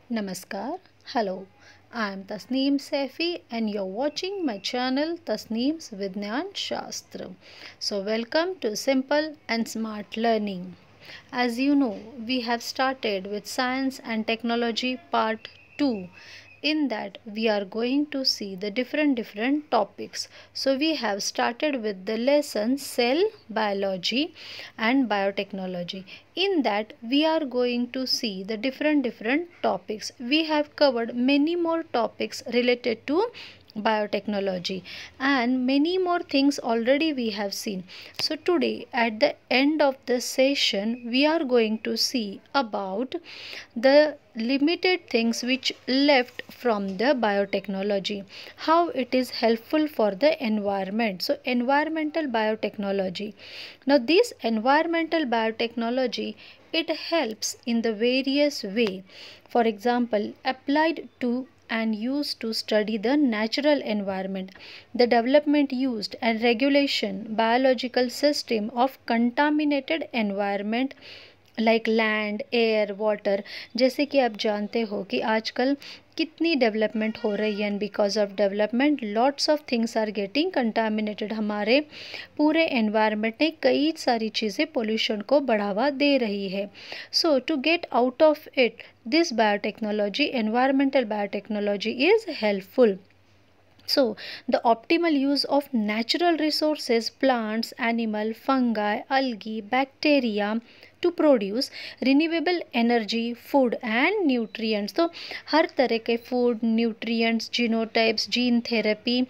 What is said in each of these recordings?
Namaskar. Hello. I am Tasneem Saifi and you're watching my channel Tasneem's Vidyan Shastra. So welcome to Simple and Smart Learning. As you know, we have started with Science and Technology Part 2. In that we are going to see the different topics. So we have started with the lesson Cell Biology and Biotechnology. In that we are going to see the different topics. We have covered many more topics related to biotechnology and many more things already we have seen. So today at the end of the session we are going to see about the limited things which left from the biotechnology, how it is helpful for the environment. So environmental biotechnology. Now this environmental biotechnology, it helps in the various way. For example, applied to and used to study the natural environment, the development used and regulation biological system of contaminated environment like land air water. जैसे कि आप जानते हो कि आजकल कितनी development हो रही है and because of development lots of things are getting contaminated. हमारे पूरे एनवायरनमेंट ने कई सारी चीज़ें पोल्यूशन को बढ़ावा दे रही है. So to get out of it this biotechnology, environmental biotechnology is helpful. So, the optimal use of natural resources, plants, animal, fungi, algae, bacteria to produce renewable energy, food and nutrients. तो हर तरह के food, nutrients, genotypes, gene therapy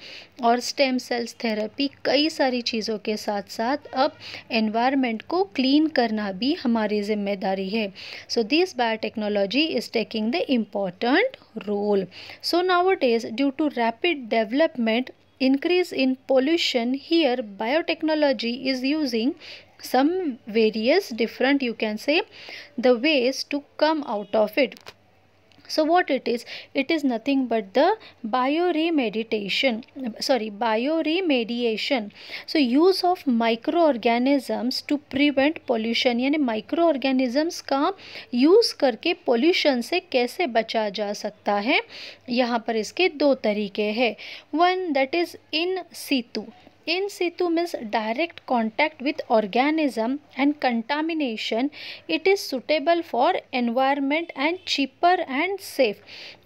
और stem cells therapy, कई सारी चीज़ों के साथ साथ अब एनवायरनमेंट को क्लीन करना भी हमारी जिम्मेदारी है. So this biotechnology is taking the important role. So nowadays, due to rapid development, increase in pollution, here biotechnology is using some various different, you can say, the ways to come out of it. So what it is nothing but the bioremediation. So use of microorganisms to prevent pollution, यानी microorganisms का use करके pollution से कैसे बचा जा सकता है. यहाँ पर इसके दो तरीके हैं. One, that is in situ. In situ means direct contact with organism and contamination. It is suitable for environment and cheaper and safe.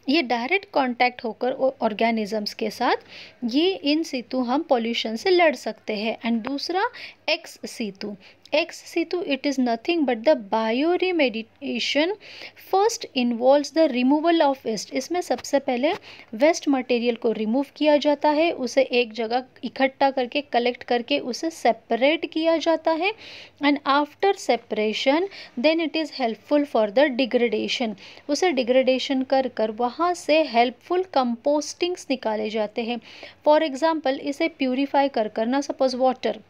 ये डायरेक्ट कांटेक्ट होकर ऑर्गेनिजम्स के साथ ये इन सीतु हम पॉल्यूशन से लड़ सकते हैं. एंड दूसरा ex situ. Ex situ it is nothing but the bioremediation. First involves the removal of waste. इसमें सबसे पहले वेस्ट मटेरियल को रिमूव किया जाता है, उसे एक जगह इकट्ठा करके कलेक्ट करके उसे सेपरेट किया जाता है. And after separation then it is helpful for the degradation. उसे डिग्रेडेशन कर कर वहाँ से हेल्पफुल कंपोस्टिंग्स निकाले जाते हैं. फॉर एग्जाम्पल इसे प्यूरिफाई कर करना, suppose water,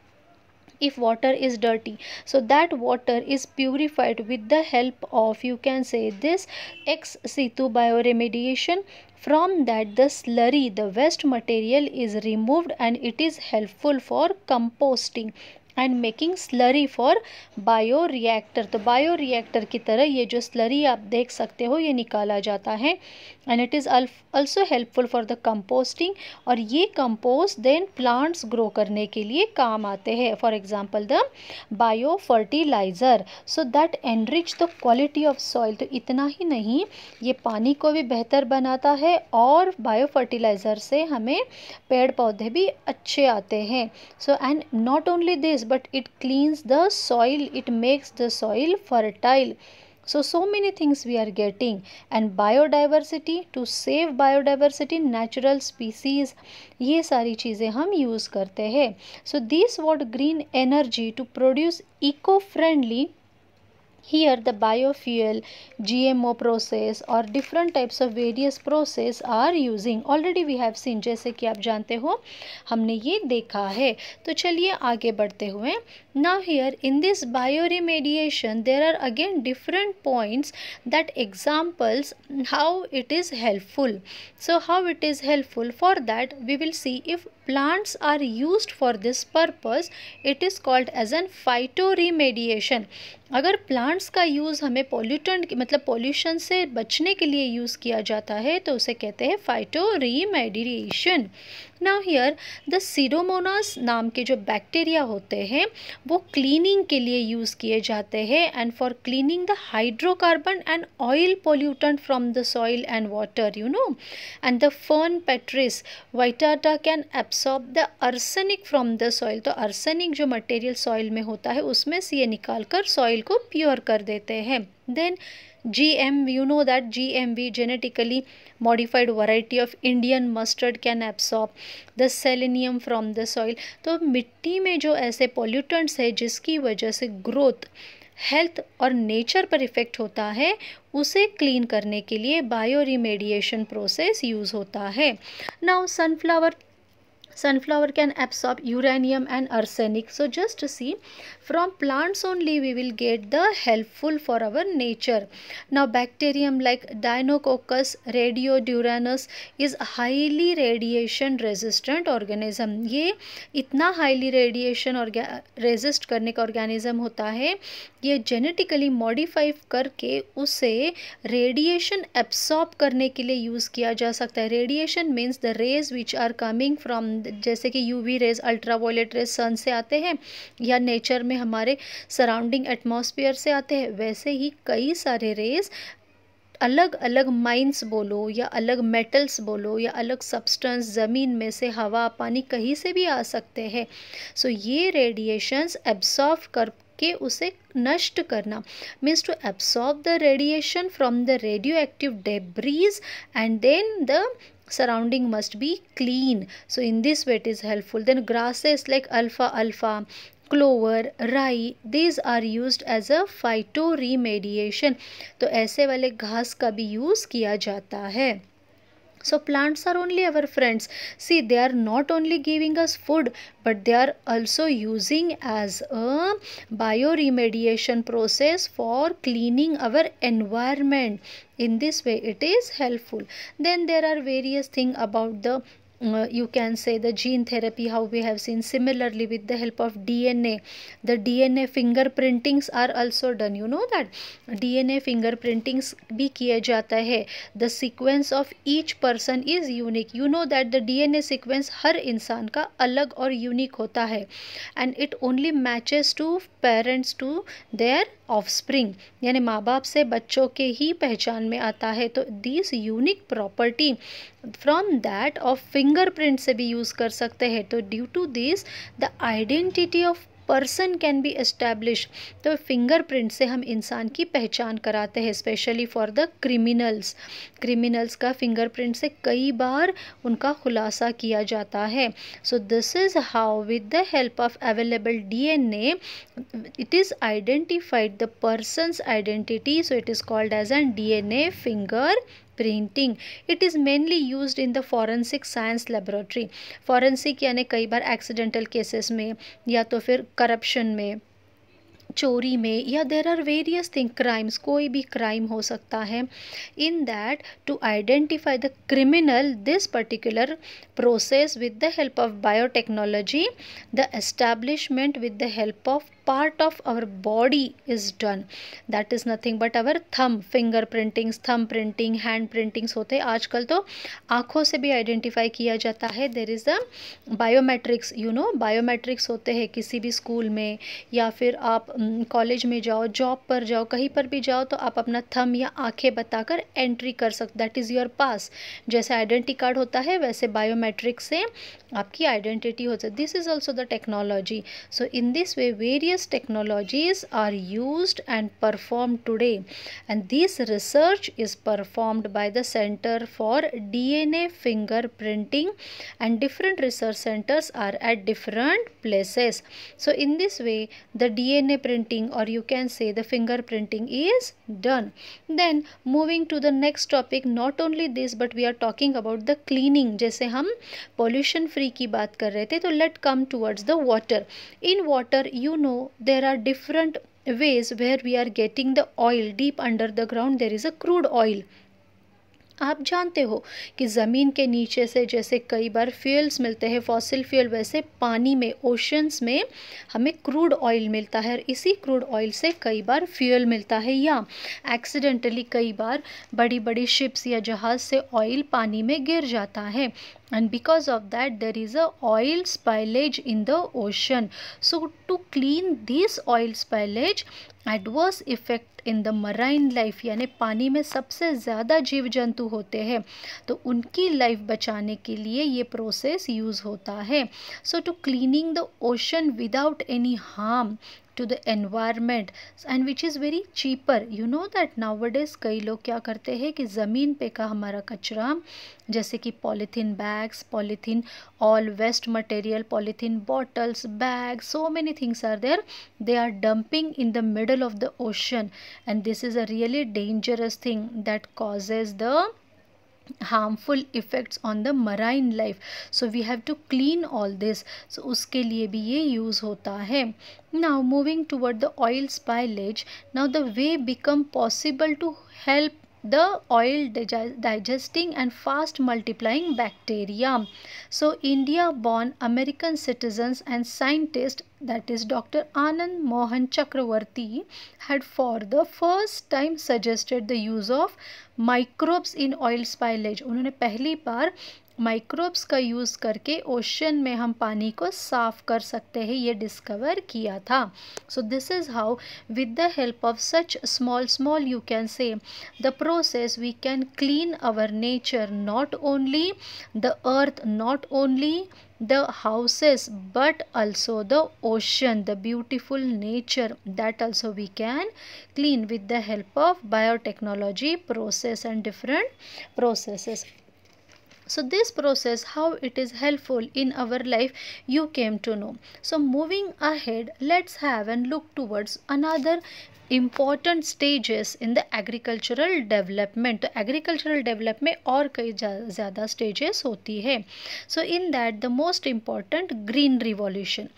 if water is dirty, so that water is purified with the help of, you can say, this ex situ bioremediation. From that the slurry, the waste material is removed and it is helpful for composting and making slurry for bioreactor. तो bioreactor की तरह ये जो slurry आप देख सकते हो ये निकाला जाता है. And it is also helpful for the composting. और ये कंपोस्ट देन प्लांट्स ग्रो करने के लिए काम आते हैं. For example the bio fertilizer, so that enrich the quality of soil. तो इतना ही नहीं, ये पानी को भी बेहतर बनाता है और बायो फर्टिलाइज़र से हमें पेड़ पौधे भी अच्छे आते हैं. So and not only this but it cleans the soil, it makes the soil fertile. So many things we are getting. And biodiversity, to save biodiversity, natural species, ये सारी चीज़ें हम यूज़ करते हैं. So this what green energy to produce eco-friendly. Here the biofuel, GMO process or different types of various process are using. Already we have seen, जैसे कि आप जानते हो हमने ये देखा है. तो चलिए आगे बढ़ते हुए. Now here in this bioremediation there are again different points that examples how it is helpful. So how it is helpful, for that we will see if plants are used for this purpose, it is called as an phytoremediation. अगर plants का use हमें pollutant मतलब pollution से बचने के लिए use किया जाता है तो उसे कहते हैं फाइटोरीमेडिएशन। नाउ हियर द सीडोमोनास नाम के जो बैक्टीरिया होते हैं वो क्लीनिंग के लिए यूज़ किए जाते हैं and for cleaning the hydrocarbon and oil pollutant from the soil and water and the fern pteris vittata can absorb the arsenic from the soil. तो आर्सेनिक जो मटेरियल सॉइल में होता है उसमें से ये निकाल कर सॉइल को प्योर कर देते हैं। Then GM, you know that GMV, genetically modified variety of Indian mustard, can absorb the selenium from the soil। तो मिट्टी में जो ऐसे पोल्यूटेंट्स है जिसकी वजह से ग्रोथ, हेल्थ और नेचर पर इफ़ेक्ट होता है उसे क्लीन करने के लिए बायो रिमेडिएशन प्रोसेस यूज़ होता है। Now sunflower can absorb uranium and arsenic। So just see, from plants only we will get the helpful for our nature। Now bacterium like Deinococcus radiodurans is highly radiation resistant organism। ये इतना highly radiation resist करने का organism होता है, ये genetically modify करके उसे radiation absorb करने के लिए यूज़ किया जा सकता है। Radiation means the rays which are coming from, जैसे कि UV rays, ultraviolet rays sun से आते हैं या नेचर में हमारे सराउंडिंग एटमॉस्फेयर से आते हैं, वैसे ही कई सारे रेज अलग अलग माइंस बोलो या अलग मेटल्स बोलो या अलग सब्सटेंस, ज़मीन में से, हवा, पानी, कहीं से भी आ सकते हैं। सो ये रेडिएशंस एब्सॉर्ब करके उसे नष्ट करना means to absorb the radiation from the radioactive debris and then the surrounding must be clean। So in this way it is helpful। Then grasses like alfalfa, clover, rye, these are used as a phytoremediation। तो ऐसे वाले घास का भी use किया जाता है। So plants are only our friends। See, they are not only giving us food but they are also using as a bioremediation process for cleaning our environment। In this way it is helpful। Then there are various things about the you can say the gene therapy, how we have seen। Similarly with the help of DNA, the DNA fingerprintings are also done। You know that DNA fingerprintings भी किया जाता है। The sequence of each person is unique। You know that the DNA sequence हर इंसान का अलग और unique होता है and it only matches to parents to their offspring, यानी माँ बाप से बच्चों के ही पहचान में आता है। तो this unique property from that of fingerprint से भी यूज़ कर सकते हैं। तो due to this the identity of person can be establish. तो फिंगरप्रिंट से हम इंसान की पहचान कराते हैं, स्पेशली फॉर द क्रिमिनल्स का फिंगरप्रिंट से कई बार उनका खुलासा किया जाता है। So this is how with the help of available DNA it is identified the person's identity। So it is called as an DNA fingerprinting। It is mainly used in the forensic science laboratory। forensic यानी कई बार accidental cases में या तो फिर corruption में, चोरी में, या there are various thing, crimes, कोई भी क्राइम हो सकता है। In that to identify the criminal this particular process with the help of biotechnology the establishment with the help of part of our body is done। that is nothing but our thumb fingerprintings, thumb printing, hand printings होते हैं। आजकल तो आँखों से भी identify किया जाता है। there is the biometrics, you know biometrics होते हैं किसी भी स्कूल में या फिर आप कॉलेज में जाओ, जॉब पर जाओ, कहीं पर भी जाओ तो आप अपना थंब या आँखें बताकर एंट्री कर सकते। दैट इज़ योर पास। जैसे आइडेंटिटी कार्ड होता है वैसे बायोमेट्रिक से आपकी आइडेंटिटी हो सकती। This is also the technology. So in this way various technologies are used and performed today, and this research is performed by the Center for DNA Fingerprinting, and different research centers are at different places। So in this way the DNA printing, or you can say the fingerprinting, is done। Then moving to the next topic, not only this but we are talking about the cleaning। जैसे हम pollution free की बात कर रहे थे तो let come towards the water। in water you know there are different ways where we are getting the oil deep under the ground। there is a crude oil आप जानते हो कि ज़मीन के नीचे से जैसे कई बार फ्यूल्स मिलते हैं, फॉसिल फ्यूल, वैसे पानी में, ओशंस में हमें क्रूड ऑयल मिलता है और इसी क्रूड ऑयल से कई बार फ्यूल मिलता है, या एक्सीडेंटली कई बार बड़ी बड़ी शिप्स या जहाज़ से ऑयल पानी में गिर जाता है, and because of that there is a oil spillage in the ocean. So to clean this oil spillage, adverse effect in the marine life, यानी पानी में सबसे ज़्यादा जीव जंतु होते हैं, तो उनकी लाइफ बचाने के लिए ये प्रोसेस यूज़ होता है. So to cleaning the ocean without any harm to the environment and which is very cheaper. You know that nowadays कई लोग क्या करते हैं कि ज़मीन पे का हमारा कचरा, जैसे कि polythene bags, polythene all waste material, polythene bottles, bag, so many things are there, they are dumping in the middle of the ocean, and this is a really dangerous thing that causes the harmful effects on the marine life. So we have to clean all this. So उसके लिए भी ये use होता है. Now moving toward the oil spillage, now the way become possible to help the oil digesting and fast multiplying bacteria. So India born American citizens and scientists, that is Dr. Anand Mohan Chakravarti, had for the first time suggested the use of microbes in oil spillage. उन्होंने पहली बार microbes का use करके ocean में हम पानी को साफ़ कर सकते हैं, ये डिस्कवर किया था. So this is how with the help of such small you can say the process we can clean our nature, not only the earth, not only the houses, but also the ocean, the beautiful nature, that also we can clean with the help of biotechnology process and different processes. So this process, how it is helpful in our life, you came to know. So moving ahead, let's have and look towards another important stages in the agricultural development. तो agricultural development में और कई ज़्यादा stages होती है. So in that the most important green revolution.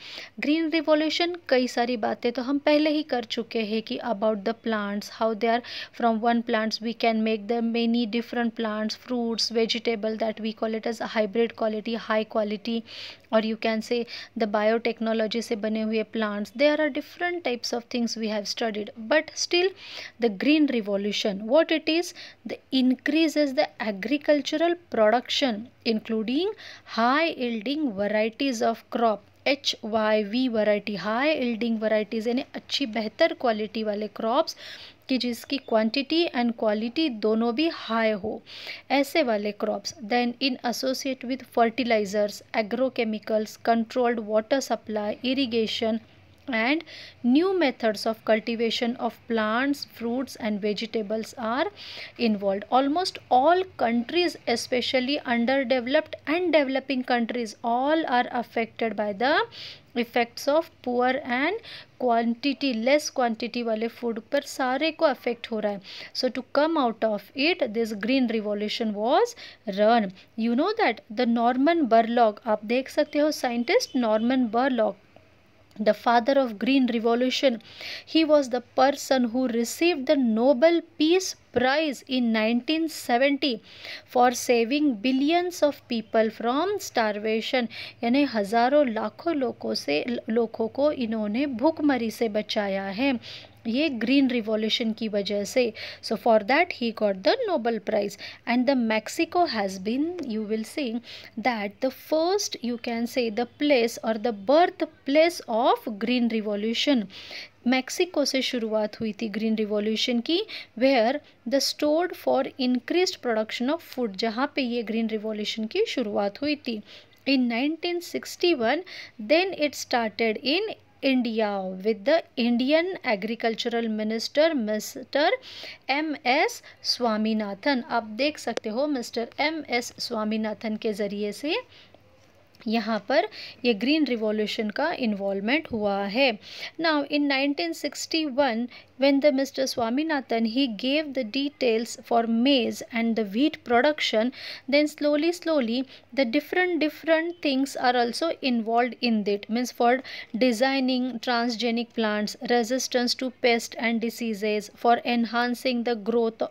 Green revolution कई सारी बातें तो हम पहले ही कर चुके हैं कि about the plants, how they are from one plants we can make the many different plants, fruits, vegetable, that we call it as a hybrid quality, high quality, or you can say the biotechnology से बने हुए plants. There are different types of things we have studied, but still the green revolution, what it is, the increases the agricultural production including high yielding varieties of crop, HYV variety, high yielding varieties, यानी अच्छी बेहतर quality वाले crops कि जिसकी quantity and quality दोनों भी high हो, ऐसे वाले crops. Then in associate with fertilizers, agrochemicals, controlled water supply, irrigation and new methods of cultivation of plants, fruits and vegetables are involved. Almost all countries, especially underdeveloped and developing countries, all are affected by the effects of poor and quantity, less quantity वाले food पर सारे को affect हो रहा है. So to come out of it, this green revolution was run. You know that the Norman Borlaug, आप देख सकते हो scientist Norman Borlaug, the father of green revolution, he was the person who received the Nobel Peace Prize in 1970 for saving billions of people from starvation. यानी हज़ारों लाखों लोगों को इन्होंने भूखमरी से बचाया है, ये ग्रीन रिवॉल्यूशन की वजह से. So for that he got the Nobel prize. And the Mexico has been, you will see that the first, you can say the place or the birth place of green revolution. Mexico से शुरुआत हुई थी green revolution की, where the stored for increased production of food, जहाँ पे ये green revolution की शुरुआत हुई थी. In 1961 then it started in India with the Indian Agricultural Minister Mr. M.S. Swaminathan. आप देख सकते हो मिस्टर M.S. स्वामीनाथन के ज़रिए से यहाँ पर ये ग्रीन रिवॉल्यूशन का इन्वॉल्वमेंट हुआ है. Now in 1961 when the Mr. Swaminathan he gave the details for maize and the wheat production, then slowly the different things are also involved in it, means for designing transgenic plants, resistance to pests and diseases, for enhancing the growth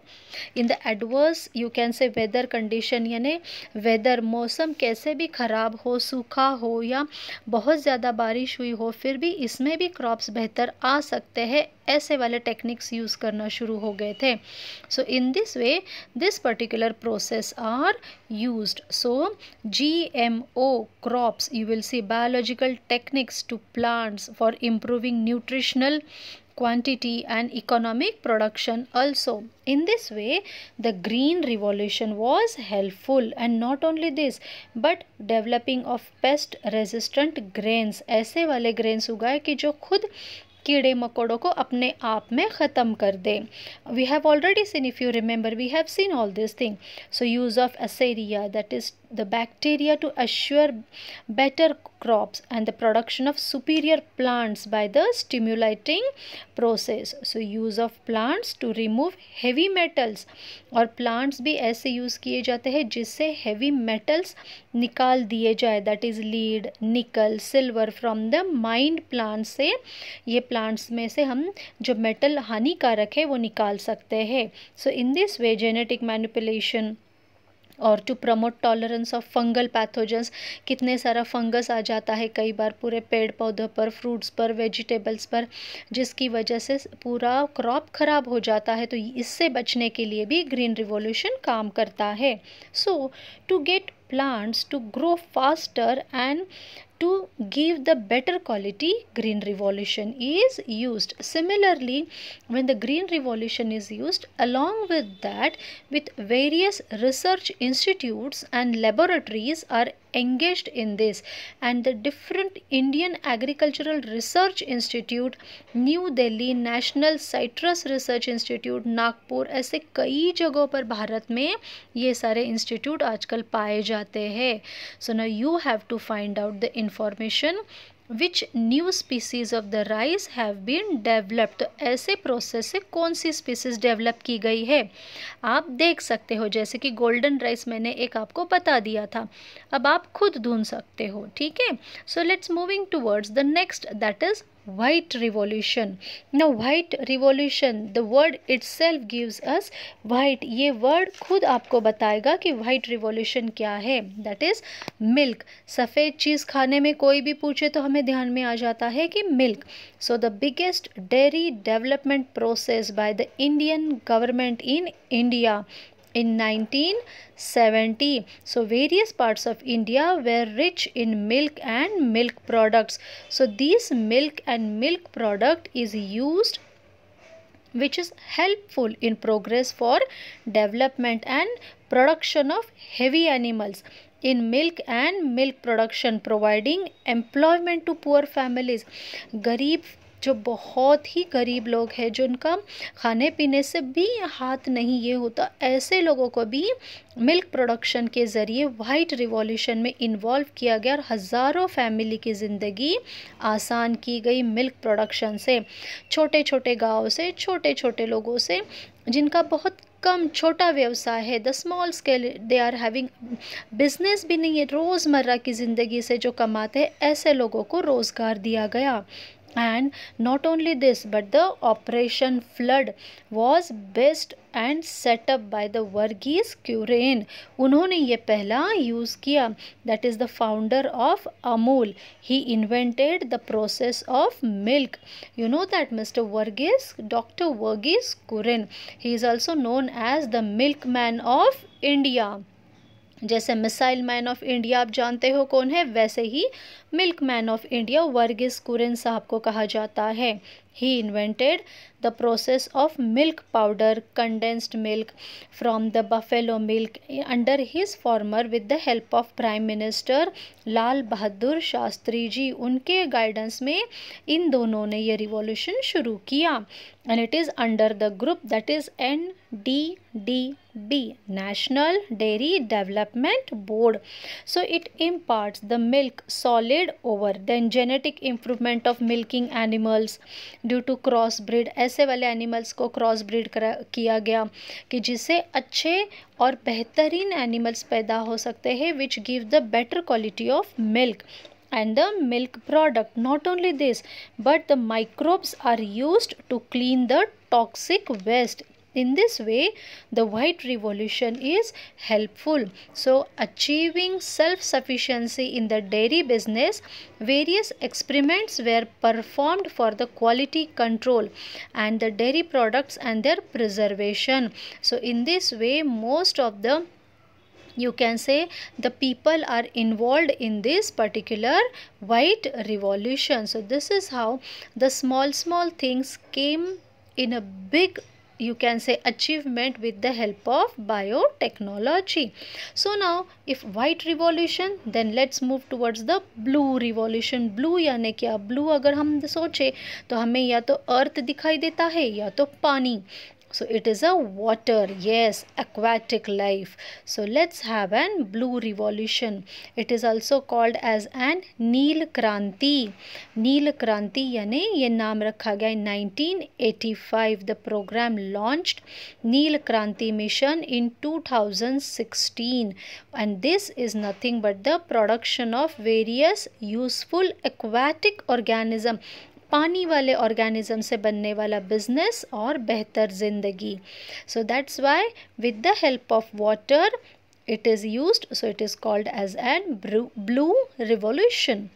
in the adverse you can say weather condition, यानी weather मौसम कैसे भी ख़राब हो, सूखा हो या बहुत ज़्यादा बारिश हुई हो, फिर भी इसमें भी क्रॉप्स बेहतर आ सकते हैं, ऐसे वाले टेक्निक्स यूज़ करना शुरू हो गए थे. So in this way this particular process are used. So GMO crops, you will see biological techniques to plants for improving nutritional quantity and economic production also. In this way the green revolution was helpful, and not only this but developing of pest resistant grains, ऐसे वाले grains उगाए कि जो खुद कीड़े मकोड़ों को अपने आप में ख़त्म कर दे. We have already seen, if you remember, we have seen all these things. So use of Azaria, that is the bacteria to assure better crops and the production of superior plants by the stimulating process. So use of plants to remove heavy metals, और plants भी ऐसे use किए जाते हैं जिससे heavy metals निकाल दिए जाए, that is lead, nickel, silver from the mined plants से ये प्लांट्स में से हम जो मेटल हानिकारक है वो निकाल सकते हैं. So in this way genetic manipulation और to promote tolerance of fungal pathogens, कितने सारा फंगस आ जाता है कई बार पूरे पेड़ पौधों पर, फ्रूट्स पर, वेजिटेबल्स पर, जिसकी वजह से पूरा क्रॉप ख़राब हो जाता है. तो इससे बचने के लिए भी ग्रीन रिवॉल्यूशन काम करता है. So to get plants to grow faster and to give the better quality, green revolution is used. Similarly, when the green revolution is used, along with that, with various research institutes and laboratories are engaged in this, and the different Indian Agricultural Research Institute, New Delhi, National Citrus Research Institute, Nagpur, ऐसे कई जगहों पर भारत में ये सारे institute आजकल पाए जाते हैं. So now you have to find out the information which new species of the rice have been developed. तो ऐसे प्रोसेस से कौन सी स्पीसीज डेवलप की गई है आप देख सकते हो. जैसे कि गोल्डन राइस मैंने एक आपको बता दिया था, अब आप खुद ढूंढ सकते हो. ठीक है. So let's moving towards the next, that is white revolution. Now white revolution, the word itself gives us white, ये word खुद आपको बताएगा कि white revolution क्या है. that is milk. सफ़ेद चीज़ खाने में कोई भी पूछे तो हमें ध्यान में आ जाता है कि milk. So the biggest dairy development process by the Indian government in India in 1970. So various parts of India were rich in milk and milk products. So this milk and milk product is used, which is helpful in progress for development and production of heavy animals in milk and milk production, providing employment to poor families. गरीब जो बहुत ही गरीब लोग हैं, जो उनका खाने पीने से भी हाथ नहीं ये होता, ऐसे लोगों को भी मिल्क प्रोडक्शन के ज़रिए वाइट रिवॉल्यूशन में इन्वॉल्व किया गया और हज़ारों फैमिली की ज़िंदगी आसान की गई मिल्क प्रोडक्शन से. छोटे छोटे गाँव से, छोटे छोटे लोगों से जिनका बहुत कम छोटा व्यवसाय है, the small scale they are having, business भी नहीं है, रोज़मर्रा की ज़िंदगी से जो कमाते हैं, ऐसे लोगों को रोज़गार दिया गया. And not only this but the Operation Flood was based and set up by the Verghese Kurien. उन्होंने ये पहला यूज़ किया. That is the founder of Amul. He invented the process of milk. You know that Mr. Verghese, Dr. Verghese Kurien. He is also known as the milkman of India. जैसे missile man of India आप जानते हो कौन है, वैसे ही milk man of India Varghese Kurien साहब को कहा जाता है. He invented the process of milk powder, condensed milk from the buffalo milk under his former with the help of Prime Minister Lal Bahadur Shastri ji. उनके गाइडेंस में इन दोनों ने ये रिवॉल्यूशन शुरू किया. And it is under the group that is NDDB, National Dairy Development Board. So it imparts the milk solid over then genetic improvement of milking animals due to crossbreed. ऐसे वाले animals को crossbreed किया गया कि जिससे अच्छे और बेहतरीन एनिमल्स पैदा हो सकते हैं which give the better quality of milk and the milk product. Not only this, but the microbes are used to clean the toxic waste. In this way, the white revolution is helpful. So, achieving self-sufficiency in the dairy business, various experiments were performed for the quality control and the dairy products and their preservation. So, in this way, most of the you can say the people are involved in this particular white revolution. So this is how the small things came in a big, you can say, achievement with the help of biotechnology. So now if white revolution, then let's move towards the blue revolution. Blue यानी क्या? Blue अगर हम सोचे तो हमें या तो अर्थ दिखाई देता है या तो पानी. So it is a water, yes, aquatic life. So let's have an blue revolution. It is also called as an नील क्रांति. नील क्रांति यानी ये नाम रखा गया in 1985. The program launched नील क्रांति mission in 2016, and this is nothing but the production of various useful aquatic organism. पानी वाले ऑर्गेनिज्म से बनने वाला बिजनेस और बेहतर जिंदगी. So that's why with the help of water it is used. So it is called as an blue revolution.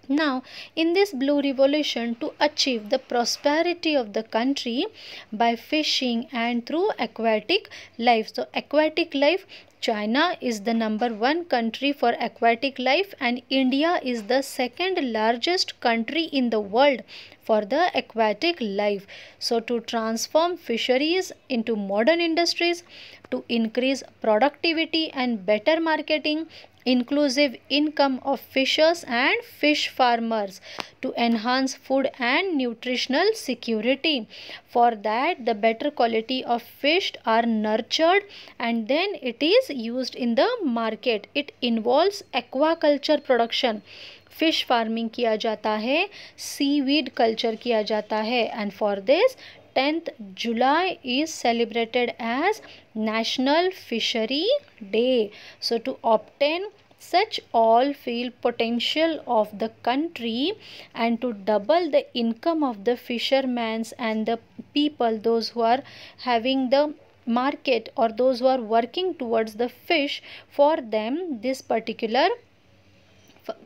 Now in this blue revolution, to achieve the prosperity of the country by fishing and through aquatic life. So aquatic life, China is the #1 country for aquatic life and India is the second largest country in the world for the aquatic life. So to transform fisheries into modern industries, to increase productivity and better marketing, inclusive income of fishers and fish farmers, to enhance food and nutritional security. For that, the better quality of fish are nurtured and then it is used in the market. It involves aquaculture production. Fish farming किया जाता है, seaweed culture किया जाता है, and for this 10th July is celebrated as National Fishery Day. So to obtain such all field potential of the country and to double the income of the fishermen and the people, those who are having the market or those who are working towards the fish, for them this particular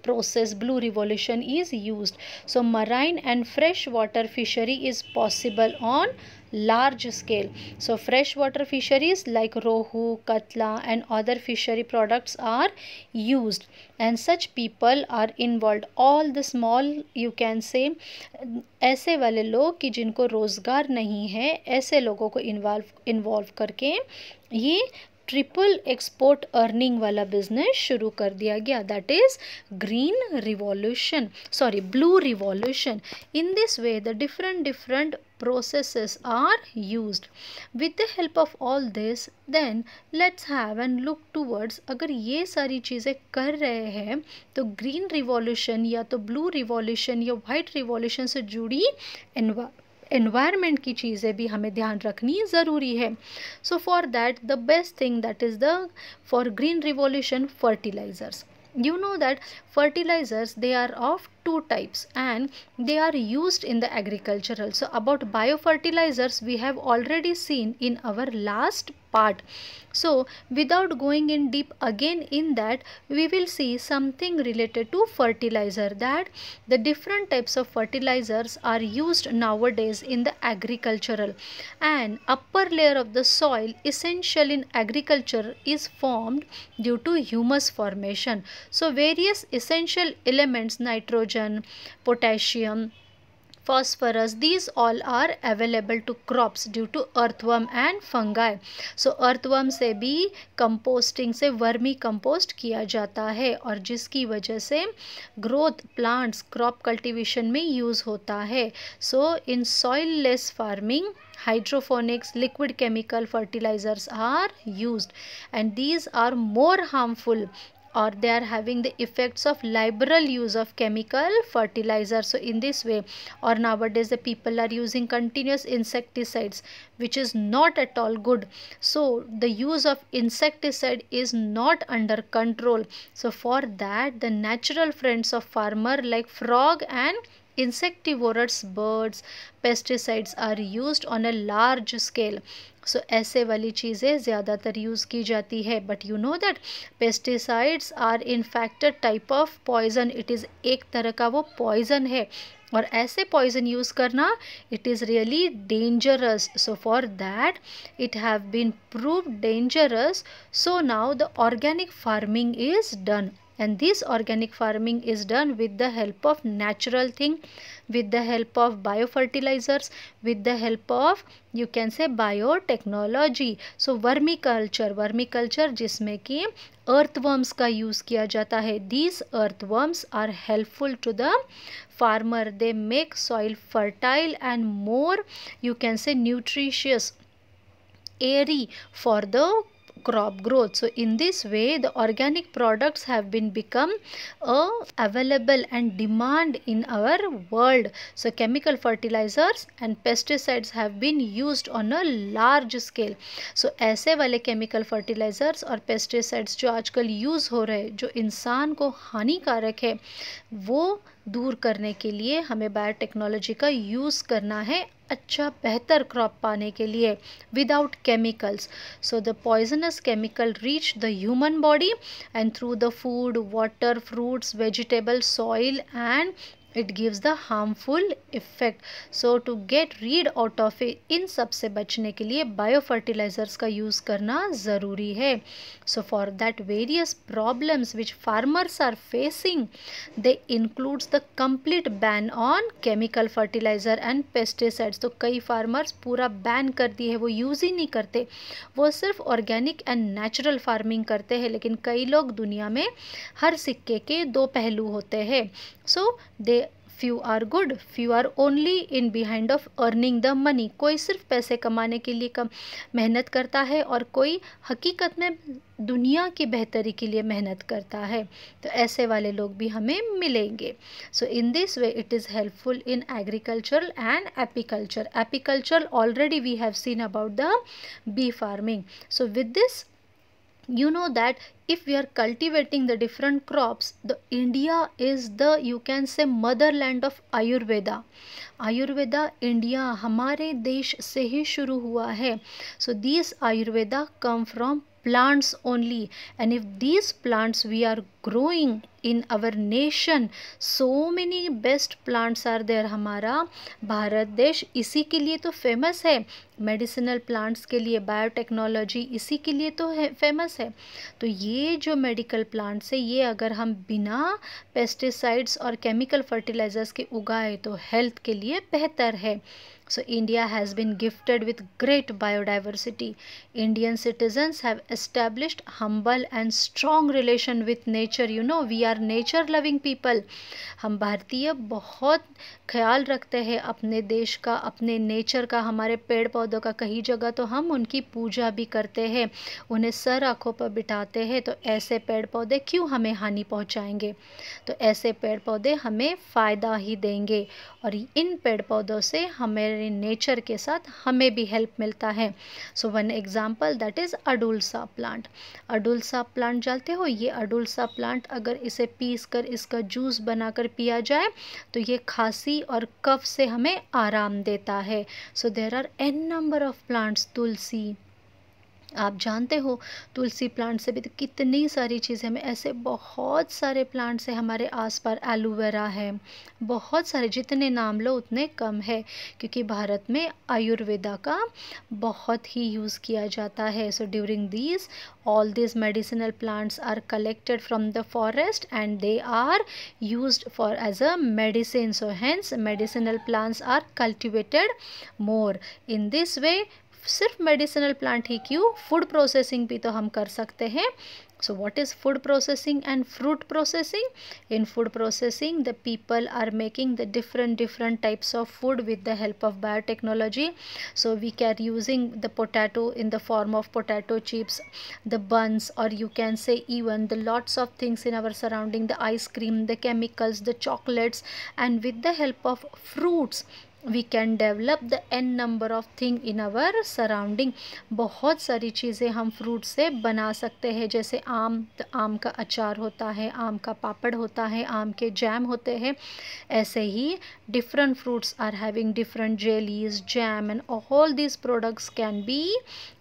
process, blue revolution, is used. So marine and freshwater fishery is possible on large scale. So freshwater fisheries like rohu, katla and other fishery products are used and such people are involved. All the small, you can say, ऐसे वाले लोग कि जिनको रोज़गार नहीं है, ऐसे लोगों को इन्वॉल्व करके ये ट्रिपल एक्सपोर्ट अर्निंग वाला बिजनेस शुरू कर दिया गया. That is green revolution, sorry blue revolution. In this way the different processes are used. With the help of all this, then let's have and look towards, अगर ये सारी चीज़ें कर रहे हैं तो ग्रीन रिवॉल्यूशन या तो ब्लू रिवॉल्यूशन या वाइट रिवॉल्यूशन से जुड़ी एनवायरनमेंट की चीज़ें भी हमें ध्यान रखनी ज़रूरी है. So for that the best thing that is the for green revolution, fertilizers. You know that fertilizers, they are of two types and they are used in the agricultural. So about biofertilizers we have already seen in our last part. So without going in deep again in that, we will see something related to fertilizer, that the different types of fertilizers are used nowadays in the agricultural, and upper layer of the soil essential in agriculture is formed due to humus formation. So various essential elements, nitrogen, potassium, phosphorus, these all are available to crops due to earthworm and fungi. So earthworm से भी composting से vermi compost किया जाता है और जिसकी वजह से ग्रोथ प्लांट्स क्रॉप कल्टीवेशन में यूज़ होता है. So in soil less farming, hydroponics, liquid chemical fertilizers are used and these are more harmful or they are having the effects of liberal use of chemical fertilizer. So in this way, or nowadays the people are using continuous insecticides, which is not at all good. So the use of insecticide is not under control. So for that, the natural friends of farmer like frog and insectivorous birds, pesticides are used on a large scale. सो ऐसे वाली चीज़ें ज़्यादातर use की जाती है. But you know that pesticides are in fact a type of poison. It is एक तरह का वो पॉइजन है और ऐसे पॉइजन यूज़ करना it is really dangerous. So for that it have been proved dangerous. So now the organic farming is done. And this organic farming is done with the help of natural thing, with the help of biofertilizers, with the help of you can say biotechnology. So vermiculture जिसमें कि earthworms का use किया जाता है. These earthworms are helpful to the farmer. They make soil fertile and more you can say nutritious, airy for the crop growth. So in this way the organic products have been become available and demand in our world. So chemical fertilizers and pesticides have been used on a large scale. So ऐसे वाले chemical fertilizers और pesticides जो आजकल use हो रहे हैं जो इंसान को हानिकारक है वो दूर करने के लिए हमें बायोटेक्नोलॉजी का यूज़ करना है अच्छा बेहतर क्रॉप पाने के लिए without chemicals. So the poisonous chemical reach the human body and through the food, water, fruits, vegetable, soil and it gives the harmful effect. So to get rid out of it, इन सब से बचने के लिए biofertilisers का use करना ज़रूरी है. So for that various problems which farmers are facing, they includes the complete ban on chemical fertilizer and pesticides. तो कई फार्मर्स पूरा बैन कर दिए है, वो यूज़ ही नहीं करते, वो सिर्फ ऑर्गेनिक एंड नेचुरल फार्मिंग करते हैं. लेकिन कई लोग दुनिया में हर सिक्के के दो पहलू होते हैं. So they few are good, few are only in behind of earning the money. कोई सिर्फ पैसे कमाने के लिए मेहनत करता है और कोई हकीकत में दुनिया की बेहतरी के लिए मेहनत करता है. तो ऐसे वाले लोग भी हमें मिलेंगे. So in this way it is helpful in agriculture and apiculture. Apiculture already we have seen about the bee farming. So with this you know that if we are cultivating the different crops, the India is the you can say motherland of Ayurveda. Ayurveda India हमारे देश से ही शुरू हुआ है. So these Ayurveda come from plants only, and if these plants we are growing in our nation, so many best plants are there. हमारा भारत देश इसी के लिए तो फेमस है, मेडिसिनल प्लांट्स के लिए, बायोटेक्नोलॉजी इसी के लिए तो है फेमस है. तो ये जो मेडिकल प्लांट्स है ये अगर हम बिना पेस्टिसाइड्स और केमिकल फर्टिलाइजर्स के उगाए तो हेल्थ के लिए बेहतर है. So India has been gifted with great biodiversity. Indian citizens have established humble and strong relation with nature. You know, we are nature loving people. हम भारतीय बहुत ख्याल रखते हैं अपने देश का, अपने नेचर का, हमारे पेड़ पौधों का. कई जगह तो हम उनकी पूजा भी करते हैं, उन्हें सर आँखों पर बिठाते हैं. तो ऐसे पेड़ पौधे क्यों हमें हानि पहुँचाएंगे? तो ऐसे पेड़ पौधे हमें फ़ायदा ही देंगे और इन पेड़ पौधों से हमें नेचर के साथ हमें भी हेल्प मिलता है. So one example that is adulsa plant. Adulsa plant जानते हो? ये अडुलसा प्लांट अगर इसे पीस कर इसका जूस बनाकर पिया जाए तो ये खांसी और कफ से हमें आराम देता है. So there are an number of plants, तुलसी आप जानते हो तुलसी प्लांट से भी तो कितनी सारी चीज़ें, हमें ऐसे बहुत सारे प्लांट्स हैं हमारे आसपास, एलोवेरा है, बहुत सारे, जितने नाम लो उतने कम है, क्योंकि भारत में आयुर्वेदा का बहुत ही यूज़ किया जाता है. So during these all these medicinal plants are collected from the forest and they are used for as a medicine. So hence medicinal plants are cultivated more. In this way सिर्फ medicinal plant ही क्यों, food processing भी तो हम कर सकते हैं. So what is food processing and fruit processing? In food processing, the people are making the different types of food with the help of biotechnology. So we can using the potato in the form of potato chips, the buns, or you can say even the lots of things in our surrounding, the ice cream, the chemicals, the chocolates, and with the help of fruits we can develop the n number of thing in our surrounding. बहुत सारी चीज़ें हम fruit से बना सकते हैं, जैसे आम, तो आम का अचार होता है, आम का पापड़ होता है, आम के जैम होते हैं. ऐसे ही different fruits are having different jellies, jam, and all these products can be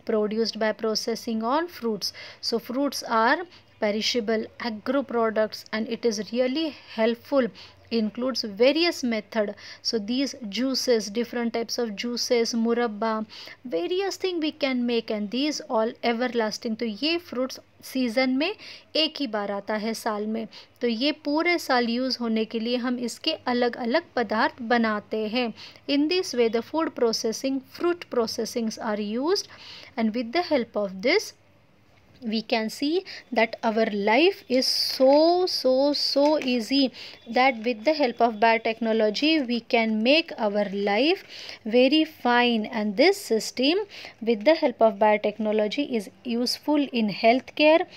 produced by processing on fruits. So fruits are perishable agro products and it is really helpful, includes various method. So these juices, different types of juices, murabba, various thing we can make and these all everlasting. तो ये fruits season में एक ही बार आता है साल में, तो ये पूरे साल यूज़ होने के लिए हम इसके अलग अलग पदार्थ बनाते हैं. In this way the food processing, fruit processings are used and with the help of this we can see that our life is so easy, that with the help of biotechnology we can make our life very fine. And this system with the help of biotechnology is useful in healthcare,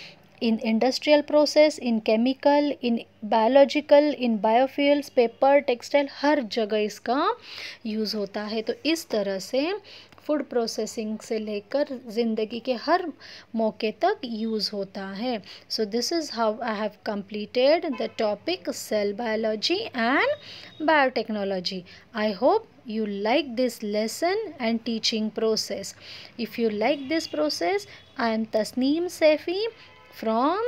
in industrial process, in chemical, in biological, in biofuels, paper, textile, हर जगह इसका use होता है. तो इस तरह से food processing से लेकर ज़िंदगी के हर मौके तक यूज़ होता है. So this is how I have completed the topic cell biology and biotechnology. I hope you like this lesson and teaching process. If you like this process, I am Tasneem Saifi from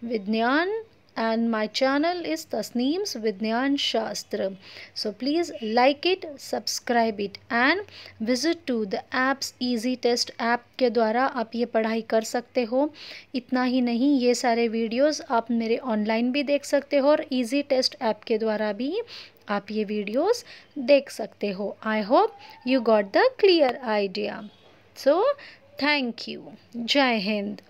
Vigyan and my channel is Tasneem's Vigyan Shastra. So please like it, subscribe it and visit to the apps Easy Test app के द्वारा आप ये पढ़ाई कर सकते हो. इतना ही नहीं, ये सारे वीडियोस आप मेरे ऑनलाइन भी देख सकते हो और Easy Test ऐप के द्वारा भी आप ये वीडियोस देख सकते हो. I hope you got the clear idea. So thank you. जय हिंद.